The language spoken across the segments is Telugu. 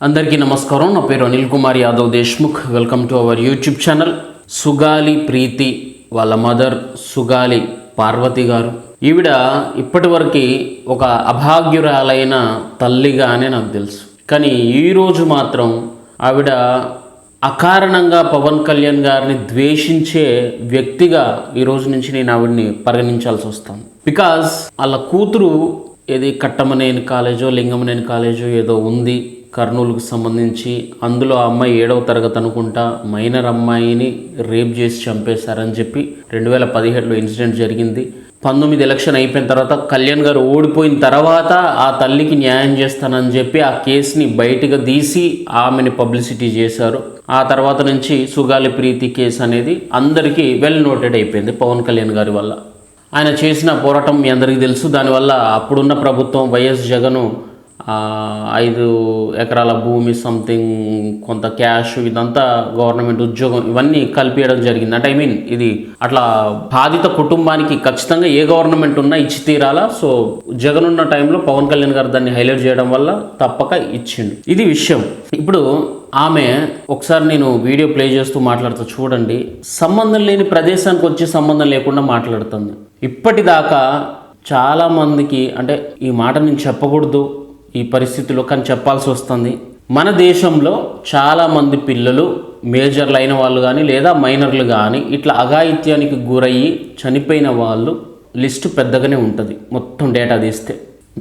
అందరికీ నమస్కారం. నా పేరు Anil Kumar Yadav Deshmukh. Welcome to our YouTube channel. Sugali Preethi వాళ్ళ మదర్ సుగాలి పార్వతి గారు, ఈవిడ ఇప్పటివరకు ఒక అభాగ్యురాలైన తల్లిగానే నాకు తెలుసు. కానీ ఈరోజు మాత్రం ఆవిడ అకారణంగా పవన్ కళ్యాణ్ గారిని ద్వేషించే వ్యక్తిగా ఈరోజు నుంచి నేను ఆవిడని పరిగణించాల్సి వస్తాను. బికాజ్ వాళ్ళ కూతురు ఏది కట్టమనేని కాలేజో లింగమనేని కాలేజో ఏదో ఉంది కర్నూలుకు సంబంధించి. అందులో ఆ అమ్మాయి 7వ తరగతి అనుకుంటా, మైనర్ అమ్మాయిని రేప్ చేసి చంపేశారని చెప్పి 2017లో ఇన్సిడెంట్ జరిగింది. 19 ఎలక్షన్ అయిపోయిన తర్వాత కళ్యాణ్ గారు ఓడిపోయిన తర్వాత ఆ తల్లికి న్యాయం చేస్తానని చెప్పి ఆ కేసుని బయటకు తీసి ఆమెని పబ్లిసిటీ చేశారు. ఆ తర్వాత నుంచి సుగాలి ప్రీతి కేసు అనేది అందరికీ వెల్ నోటెడ్ అయిపోయింది పవన్ కళ్యాణ్ గారి వల్ల. ఆయన చేసిన పోరాటం మీ అందరికీ తెలుసు. దానివల్ల అప్పుడున్న ప్రభుత్వం వైఎస్ జగను 5 ఎకరాల భూమి సంథింగ్ కొంత క్యాష్ ఇదంతా గవర్నమెంట్ ఉద్యోగం ఇవన్నీ కలిపియడం జరిగింది. అంటే ఇది అట్లా బాధిత కుటుంబానికి ఖచ్చితంగా ఏ గవర్నమెంట్ ఉన్నా ఇచ్చి తీరాలా. సో జగన్ ఉన్న టైంలో పవన్ కళ్యాణ్ గారు దాన్ని హైలైట్ చేయడం వల్ల తప్పక ఇచ్చిండు. ఇది విషయం. ఇప్పుడు ఆమె ఒకసారి నేను వీడియో ప్లే చేస్తూ మాట్లాడుతూ చూడండి. సంబంధం లేని ప్రదేశానికి వచ్చి సంబంధం లేకుండా మాట్లాడుతుంది. ఇప్పటిదాకా చాలామందికి, అంటే ఈ మాట నేను చెప్పకూడదు ఈ పరిస్థితిలో, కానీ చెప్పాల్సి వస్తుంది. మన దేశంలో చాలామంది పిల్లలు మేజర్లు అయిన వాళ్ళు కానీ లేదా మైనర్లు కానీ ఇట్లా అఘాయిత్యానికి గురయ్యి చనిపోయిన వాళ్ళు లిస్టు పెద్దగానే ఉంటుంది. మొత్తం డేటా తీస్తే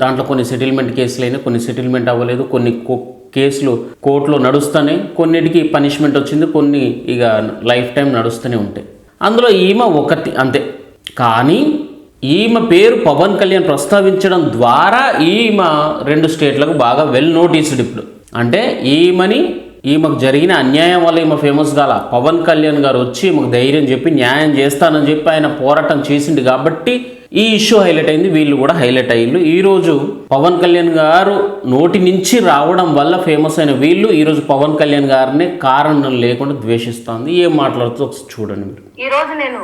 దాంట్లో కొన్ని సెటిల్మెంట్ కేసులు అయినా, కొన్ని సెటిల్మెంట్ అవ్వలేదు, కొన్ని కేసులు కోర్టులో నడుస్తూనే, కొన్నిటికి పనిష్మెంట్ వచ్చింది, కొన్ని ఇక లైఫ్ టైం నడుస్తూనే ఉంటాయి. అందులో ఈమె ఒకటి అంతే. కానీ ఈమె పేరు పవన్ కళ్యాణ్ ప్రస్తావించడం ద్వారా ఈమె 2 స్టేట్లకు బాగా వెల్ నోటీస్డ్. ఇప్పుడు అంటే ఈమెకు జరిగిన అన్యాయం వల్ల ఈమె ఫేమస్ కాల. పవన్ కళ్యాణ్ గారు వచ్చి ఈమెకు ధైర్యం చెప్పి న్యాయం చేస్తానని చెప్పి ఆయన పోరాటం చేసిండు కాబట్టి ఈ ఇష్యూ హైలైట్ అయింది. వీళ్ళు కూడా హైలైట్ అయ్యిండు. ఈరోజు పవన్ కళ్యాణ్ గారు నోటి నుంచి రావడం వల్ల ఫేమస్ అయిన వీళ్ళు ఈరోజు పవన్ కళ్యాణ్ గారిని కారణం లేకుండా ద్వేషిస్తుంది. ఏం మాట్లాడుతూ ఒకసారి చూడండి మీరు. ఈరోజు నేను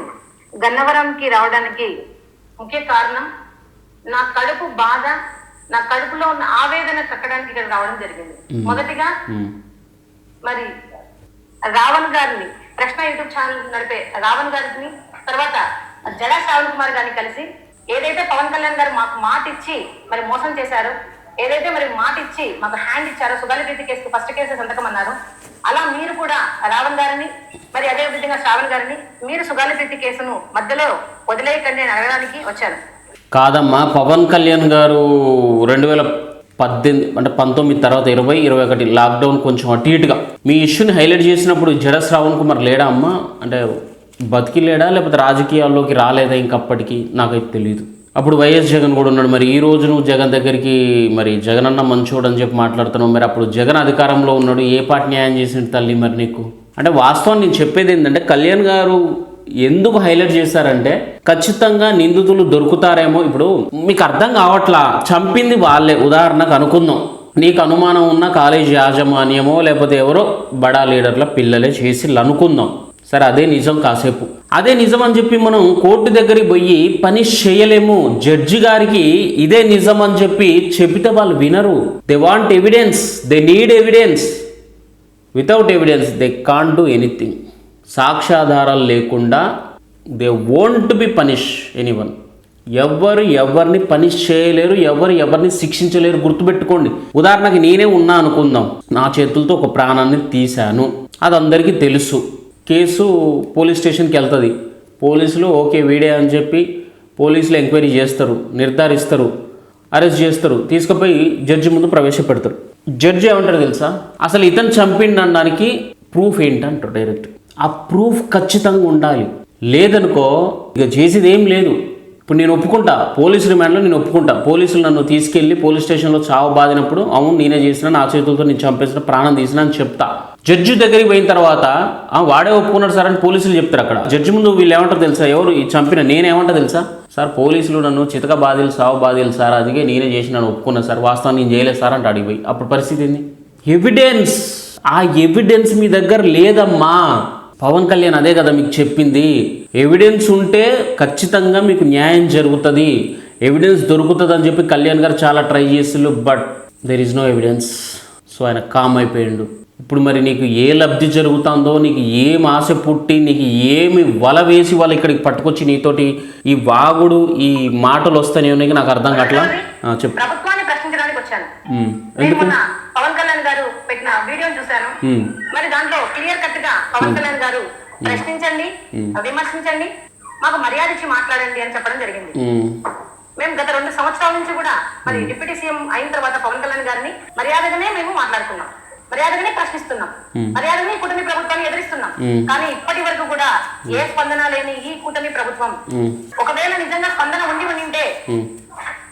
గన్నవరంకి రావడానికి ముఖ్య కారణం నా కడుపు బాధ, నా కడుపులో ఉన్న ఆవేదన కక్కడానికి ఇక్కడ రావడం జరిగింది. మొదటిగా మరి రావణ్ గారిని, ప్రశ్న యూట్యూబ్ ఛానల్ నడిపే రావణ్ గారిని, తర్వాత జడా శ్రావణ్ కుమార్ గారిని కలిసి ఏదైతే పవన్ కళ్యాణ్ గారు మాకు మాట ఇచ్చి మరి మోసం చేశారో, ఏదైతే మరి మాట ఇచ్చి మాకు హ్యాండ్ ఇచ్చారో, సుగాలి ప్రీతి కేసుకు ఫస్ట్ కేసు సంతకం అన్నారు, అలా మీరు కూడా రావణ్ గారిని మరి అదే విధంగా శ్రావణ్ గారిని మీరు సుగాలి ప్రీతి కేసును మధ్యలో వదిలేయకండి అని అడగడానికి వచ్చారు. కాదమ్మా, పవన్ కళ్యాణ్ గారు 2018 అంటే 19 తర్వాత 20, 21 లాక్డౌన్ కొంచెం అటు ఇటుగా మీ ఇష్యూని హైలైట్ చేసినప్పుడు జడ శ్రావణ్ కుమార్ లేడా అమ్మా? అంటే బతికి లేడా, లేకపోతే రాజకీయాల్లోకి రాలేదా ఇంకప్పటికీ? నాకైతే తెలియదు. అప్పుడు వైఎస్ జగన్ కూడా ఉన్నాడు. మరి ఈ రోజు నువ్వు జగన్ దగ్గరికి మరి జగన్ అన్న మంచోడు అని చెప్పి మాట్లాడుతున్నావు. మరి అప్పుడు జగన్ అధికారంలో ఉన్నాడు, ఏ పార్టీ న్యాయం చేసిండు తల్లి మరి నీకు? అంటే వాస్తవం నేను చెప్పేది ఏంటంటే, కళ్యాణ్ గారు ఎందుకు హైలైట్ చేశారంటే ఖచ్చితంగా నిందితులు దొరుకుతారేమో. ఇప్పుడు మీకు అర్థం కావట్లా, చంపింది వాళ్ళే. ఉదాహరణకు అనుకుందాం, నీకు అనుమానం ఉన్న కాలేజ్ యాజమాన్యమో లేకపోతే ఎవరో బడా లీడర్ల పిల్లలే చేసి అనుకుందాం. సరే, అదే నిజం. కాసేపు అదే నిజం అని చెప్పి మనం కోర్టు దగ్గరికి పోయి పనిష్ చేయలేము. జడ్జి గారికి ఇదే నిజం అని చెప్పి చెబితే వాళ్ళు వినరు. They want evidence, they need evidence. Without evidence they can't do anything. సాక్ష్యాధారాలు లేకుండా they won't be punish anyone. ఎవరిని పనిష్ చేయలేరు, ఎవరిని శిక్షించలేరు. గుర్తుపెట్టుకోండి. ఉదాహరణకి నేనే ఉన్నా అనుకుందాం, నా చేతులతో ఒక ప్రాణాన్ని తీశాను, అది అందరికీ తెలుసు. కేసు పోలీస్ స్టేషన్కి వెళ్తుంది. పోలీసులు ఓకే వీడే అని చెప్పి పోలీసులు ఎంక్వైరీ చేస్తారు, నిర్ధారిస్తారు, అరెస్ట్ చేస్తారు, తీసుకుపోయి జడ్జి ముందు ప్రవేశపెడతారు. జడ్జి ఏమంటారు తెలుసా? అసలు ఇతను చంపిండడానికి ప్రూఫ్ ఏంటంటారు డైరెక్ట్. ఆ ప్రూఫ్ ఖచ్చితంగా ఉండాలి. లేదనుకో ఇక చేసేది ఏం లేదు. ఇప్పుడు నేను ఒప్పుకుంటా, పోలీసు రిమాండ్లో నేను ఒప్పుకుంటా, పోలీసులు నన్ను తీసుకెళ్ళి పోలీస్ స్టేషన్లో చావు బాధినప్పుడు అవును నేనే చేసిన, నా చేతులతో నేను చంపేసిన, ప్రాణం తీసిన అని చెప్తా. జడ్జి దగ్గరికి పోయిన తర్వాత వాడే ఒప్పుకున్నాడు సార్ అని పోలీసులు చెప్తారు. అక్కడ జడ్జి ముందు వీళ్ళు ఏమంటారు తెలుసా? ఎవరు ఈ చంపిన నేనేమంటా తెలుసా? సార్ పోలీసులు నన్ను చితక బాధలు సావు బాధలు సార్, అందుకే నేనే చేసి నన్ను ఒప్పుకున్నా సార్, వాస్తవం నేను చేయలేదు సార్ అంటే అడిగిపోయి అప్పుడు పరిస్థితి ఏంది? ఎవిడెన్స్. ఆ ఎవిడెన్స్ మీ దగ్గర లేదమ్మా. పవన్ కళ్యాణ్ అదే కదా మీకు చెప్పింది. ఎవిడెన్స్ ఉంటే ఖచ్చితంగా మీకు న్యాయం జరుగుతుంది, ఎవిడెన్స్ దొరుకుతుంది అని చెప్పి కళ్యాణ్ గారు చాలా ట్రై చేసిళ్ళు. But there is no evidence. So ఆయన కామ్ అయిపోయిండు. ఇప్పుడు మరి నీకు ఏ లబ్ధి జరుగుతుందో, నీకు ఏం ఆశ పుట్టి, నీకు ఏమి వల వేసి వాళ్ళు ఇక్కడికి పట్టుకొచ్చి నీతోటి ఈ వాగుడు ఈ మాటలు వస్తాయి, నాకు అర్థం కావట్లా. చెప్పు. ప్రభుత్వాన్ని ప్రశ్నించడానికి వచ్చాను. ఎందుకు? పవన్ కళ్యాణ్ గారు పెట్టిన వీడియోని చూశాను. మరి దాంట్లో క్లియర్ కట్ గా పవన్ కళ్యాణ్ గారు ప్రశ్నించండి, విమర్శించండి, మాకు మర్యాద ఇచ్చి మాట్లాడండి అని చెప్పడం జరిగింది. మేము గత 2 సంవత్సరాల నుంచి కూడా మరి డిప్యూటీ సీఎం అయిన తర్వాత పవన్ కళ్యాణ్ గారిని మర్యాదగానే మేము మాట్లాడుతున్నాం, మర్యాదగానే ప్రశ్నిస్తున్నాం, మర్యాదగానే కూటమి ప్రభుత్వాన్ని ఎదిరిస్తున్నాం. కానీ ఇప్పటి వరకు కూడా ఏ స్పందన లేని ఈ కూటమి ప్రభుత్వం, ఒకవేళ నిజంగా స్పందన ఉంటే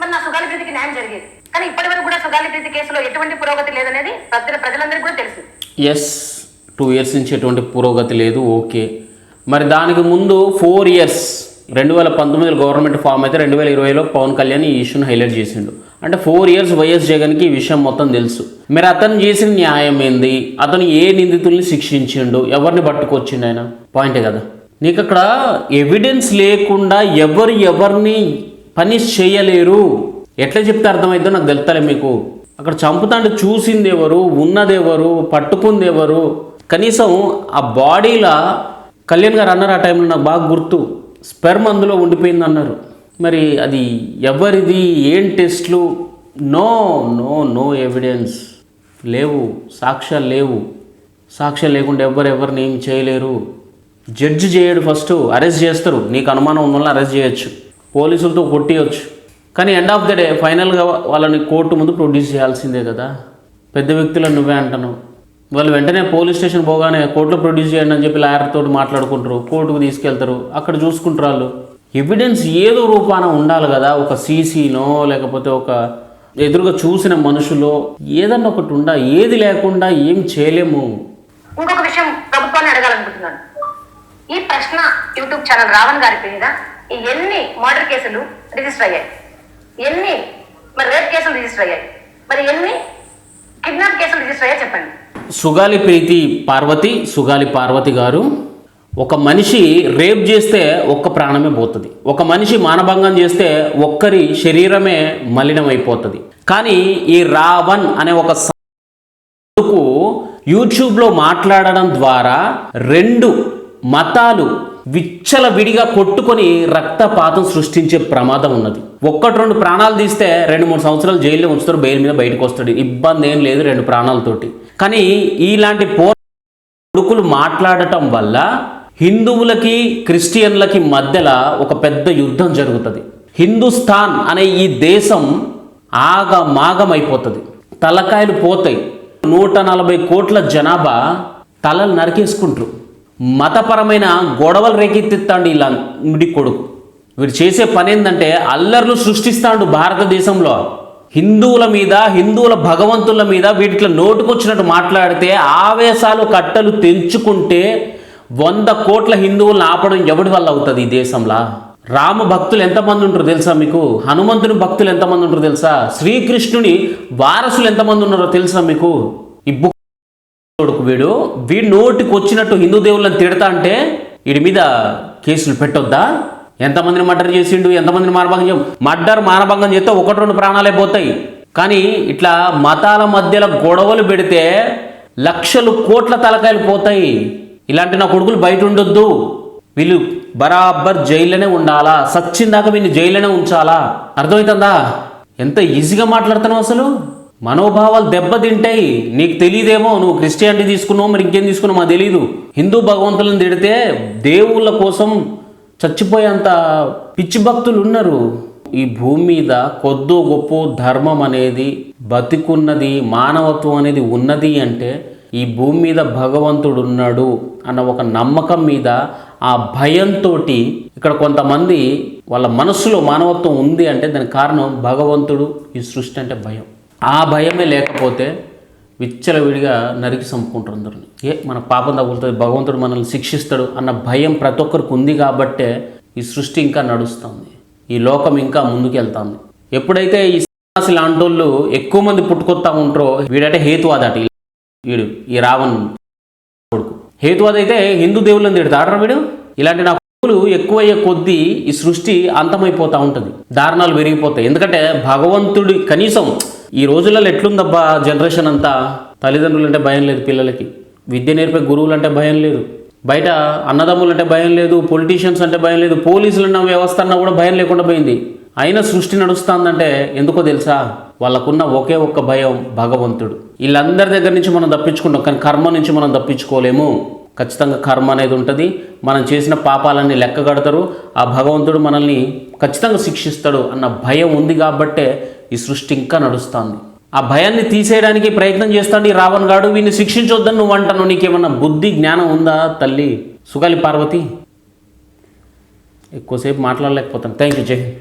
మరి నా సుగాలి ప్రీతికి న్యాయం జరిగేది. కానీ ఇప్పటి వరకు కూడా సుగాలి ప్రీతి కేసులో ఎటువంటి పురోగతి లేదనేది ప్రజలందరికీ కూడా తెలుసు. 2 years నుంచి ఎటువంటి పురోగతి లేదు. ఓకే, మరి దానికి ముందు 4 years 2019 గవర్నమెంట్ ఫామ్ అయితే 2020లో పవన్ కళ్యాణ్ ఈ ఇష్యూని హైలైట్ చేసిండు. అంటే 4 years వైఎస్ జగన్కి ఈ విషయం మొత్తం తెలుసు. మరి అతను చేసిన న్యాయం ఏంది? అతను ఏ నిందితుల్ని శిక్షించిండు? ఎవరిని పట్టుకొచ్చిండు? ఆయన పాయింటే కదా. నీకు అక్కడ ఎవిడెన్స్ లేకుండా ఎవరిని పనిష్ చేయలేరు. ఎట్లా చెప్తే అర్థమైందో నాకు తెలుస్తలే మీకు. అక్కడ చంపుతాంటే చూసింది ఎవరు, ఉన్నది ఎవరు, పట్టుకుంది ఎవరు? కనీసం ఆ బాడీలా కళ్యాణ్ గారు అన్నారు ఆ టైంలో, నాకు బాగా గుర్తు, స్పెర్మ్ అందులో ఉండిపోయింది అన్నారు. మరి అది ఎవరిది? ఏం టెస్ట్లు? నో నో నో ఎవిడెన్స్ లేవు, సాక్ష్యాలు లేవు. సాక్ష్యాలు లేకుండా ఎవరిని ఏం చేయలేరు. జడ్జి చేయడు, ఫస్ట్ అరెస్ట్ చేస్తారు. నీకు అనుమానం ఉన్న వాళ్ళని అరెస్ట్ చేయొచ్చు, పోలీసులతో కొట్టియచ్చు. కానీ ఎండ్ ఆఫ్ ద డే ఫైనల్గా వాళ్ళని కోర్టు ముందు ప్రొడ్యూస్ చేయాల్సిందే కదా. పెద్ద వ్యక్తులను నువ్వే అంటున్నావు. వాళ్ళు వెంటనే పోలీస్ స్టేషన్ పోగానే కోర్టులో ప్రొడ్యూస్ చేయండి అని చెప్పి లాయర్తో మాట్లాడుకుంటారు, కోర్టుకు తీసుకెళ్తారు, అక్కడ చూసుకుంటారు. వాళ్ళు ఎవిడెన్స్ ఏదో రూపాన ఉండాలి కదా. ఒక సీసీనో లేకపోతే ఒక ఎదురుగా చూసిన మనుషులో ఏదన్నా ఒకటి ఉండా. ఏది లేకుండా ఏం చేయలేము. ఇంకొక విషయం ప్రభుత్వాన్ని అడగాలనుకుంటున్నాను. ఈ ప్రశ్న యూట్యూబ్ ఛానల్ రావణ్ గారి మీద ఎన్ని మర్డర్ కేసులు రిజిస్టర్ అయ్యాయి, ఎన్ని మరి రేప్ కేసులు రిజిస్టర్ అయ్యాయి, మరి ఎన్ని కిడ్నాప్ కేసులు రిజిస్టర్ అయ్యాయి చెప్పండి. సుగాలి పార్వతి గారు, ఒక మనిషి రేప్ చేస్తే ఒక్క ప్రాణమే పోతుంది. ఒక మనిషి మానభంగం చేస్తే ఒక్కరి శరీరమే మలినమైపోతుంది. కానీ ఈ రావణ్ అనే ఒక సాధుకు యూట్యూబ్లో మాట్లాడడం ద్వారా 2 మతాలు విచ్చలవిడిగా కొట్టుకొని రక్తపాతం సృష్టించే ప్రమాదం ఉన్నది. 1-2 ప్రాణాలు తీస్తే 2-3 సంవత్సరాలు జైల్లో ఉంచుతారు, బెయిల్ మీద బయటకు వస్తాడు, ఇబ్బంది ఏం లేదు 2 ప్రాణాలతోటి. కానీ ఇలాంటి కొడుకులు మాట్లాడటం వల్ల హిందువులకి క్రిస్టియన్లకి మధ్యలో ఒక పెద్ద యుద్ధం జరుగుతుంది. హిందుస్థాన్ అనే ఈ దేశం ఆగమాగమైపోతుంది, తలకాయలు పోతాయి. 140 కోట్ల జనాభా తలలు నరికేసుకుంటారు. మతపరమైన గొడవలు రేకెత్తిస్తాడు ఇలా ముడి కొడుకు. వీడు చేసే పని ఏంటంటే అల్లర్లు సృష్టిస్తాడు భారతదేశంలో. హిందువుల మీద, హిందువుల భగవంతుల మీద వీటిలో నోటుకొచ్చినట్టు మాట్లాడితే ఆవేశాలు కట్టలు తెంచుకుంటే 100 కోట్ల హిందువులను ఆపడం ఎవడి వల్ల అవుతుంది ఈ దేశంలో? రామ భక్తులు ఎంతమంది ఉంటారో తెలుసా మీకు? హనుమంతుని భక్తులు ఎంతమంది ఉంటారో తెలుసా? శ్రీకృష్ణుని వారసులు ఎంతమంది ఉన్నారో తెలుసా మీకు? ఈ కొడుకు వీడు నోటికి వచ్చినట్టు హిందూ దేవుళ్ళని తిడతా అంటే వీడి మీద కేసులు పెట్టొద్దా? ఎంతమందిని మర్డర్ చేసిండు, ఎంతమందిని మానభంగం చేస్తే 1-2 ప్రాణాలే పోతాయి. కానీ ఇట్లా మతాల మధ్యలో గొడవలు పెడితే లక్షలు కోట్ల తలకాయలు పోతాయి. ఇలాంటి నా కొడుకులు బయట ఉండొద్దు. వీళ్ళు బరాబర్ జైల్లోనే ఉండాలా, సచ్చిందాక వీళ్ళు జైల్లోనే ఉంచాలా. అర్థమవుతుందా? ఎంత ఈజీగా మాట్లాడుతున్నావు అసలు. మనోభావాలు దెబ్బతింటాయి. నీకు తెలియదేమో, నువ్వు క్రిస్టియానిటీ తీసుకున్నావు, మరి ఇంకేం తీసుకున్నావు మాకు తెలీదు. హిందూ భగవంతులను తిడితే దేవుళ్ళ కోసం చచ్చిపోయేంత పిచ్చి భక్తులు ఉన్నారు ఈ భూమి మీద. కొద్దో గొప్ప ధర్మం అనేది బతికున్నది, మానవత్వం అనేది ఉన్నది అంటే ఈ భూమి మీద భగవంతుడు ఉన్నాడు అన్న ఒక నమ్మకం మీద, ఆ భయంతో ఇక్కడ కొంతమంది వాళ్ళ మనస్సులో మానవత్వం ఉంది అంటే దానికి కారణం భగవంతుడు, ఈ సృష్టి అంటే భయం. ఆ భయమే లేకపోతే విచ్చలవిడిగా నరికి చంపుకుంటారు అందరిని. మన పాపం తగులుతుంది, భగవంతుడు మనల్ని శిక్షిస్తాడు అన్న భయం ప్రతి ఒక్కరికి ఉంది కాబట్టే ఈ సృష్టి ఇంకా నడుస్తుంది, ఈ లోకం ఇంకా ముందుకెళ్తుంది. ఎప్పుడైతే ఈ సన్యాసి లాంటి వాళ్ళు ఎక్కువ మంది పుట్టుకొస్తా ఉంటారో, వీడంటే హేతువాదట. వీడు ఈ రావణ్ కొడుకు హేతువాద అయితే హిందూ దేవుళ్ళని తిడతాడరా వీడు. ఇలాంటి నా కొడుకులు ఎక్కువయ్యే కొద్దీ ఈ సృష్టి అంతమైపోతూ ఉంటుంది, దారుణాలు పెరిగిపోతాయి. ఎందుకంటే భగవంతుడి కనీసం ఈ రోజులలో ఎట్లుందబ్బా జనరేషన్ అంతా, తల్లిదండ్రులు అంటే భయం లేదు పిల్లలకి, విద్య నేర్పే గురువులు అంటే భయం లేదు, బయట అన్నదమ్ములు అంటే భయం లేదు, పొలిటీషియన్స్ అంటే భయం లేదు, పోలీసులు అన్న వ్యవస్థ అన్నా కూడా భయం లేకుండా పోయింది. అయినా సృష్టి నడుస్తుందంటే ఎందుకో తెలుసా? వాళ్ళకున్న ఒకే ఒక్క భయం భగవంతుడు. వీళ్ళందరి దగ్గర నుంచి మనం తప్పించుకుంటాం, కానీ కర్మ నుంచి మనం తప్పించుకోలేము. ఖచ్చితంగా కర్మ అనేది ఉంటుంది. మనం చేసిన పాపాలన్నీ లెక్క కడతారు, ఆ భగవంతుడు మనల్ని ఖచ్చితంగా శిక్షిస్తాడు అన్న భయం ఉంది కాబట్టే ఈ సృష్టి ఇంకా నడుస్తుంది. ఆ భయాన్ని తీసేయడానికి ప్రయత్నం చేస్తాడు ఈ రావణ్ గాడు. వీడిని శిక్షించొద్దని నువ్వు అంటాను. నీకేమన్నా బుద్ధి జ్ఞానం ఉందా తల్లి సుగాలి పార్వతి? ఎక్కువసేపు మాట్లాడలేకపోతాను. థ్యాంక్ యూ, జై హింద్.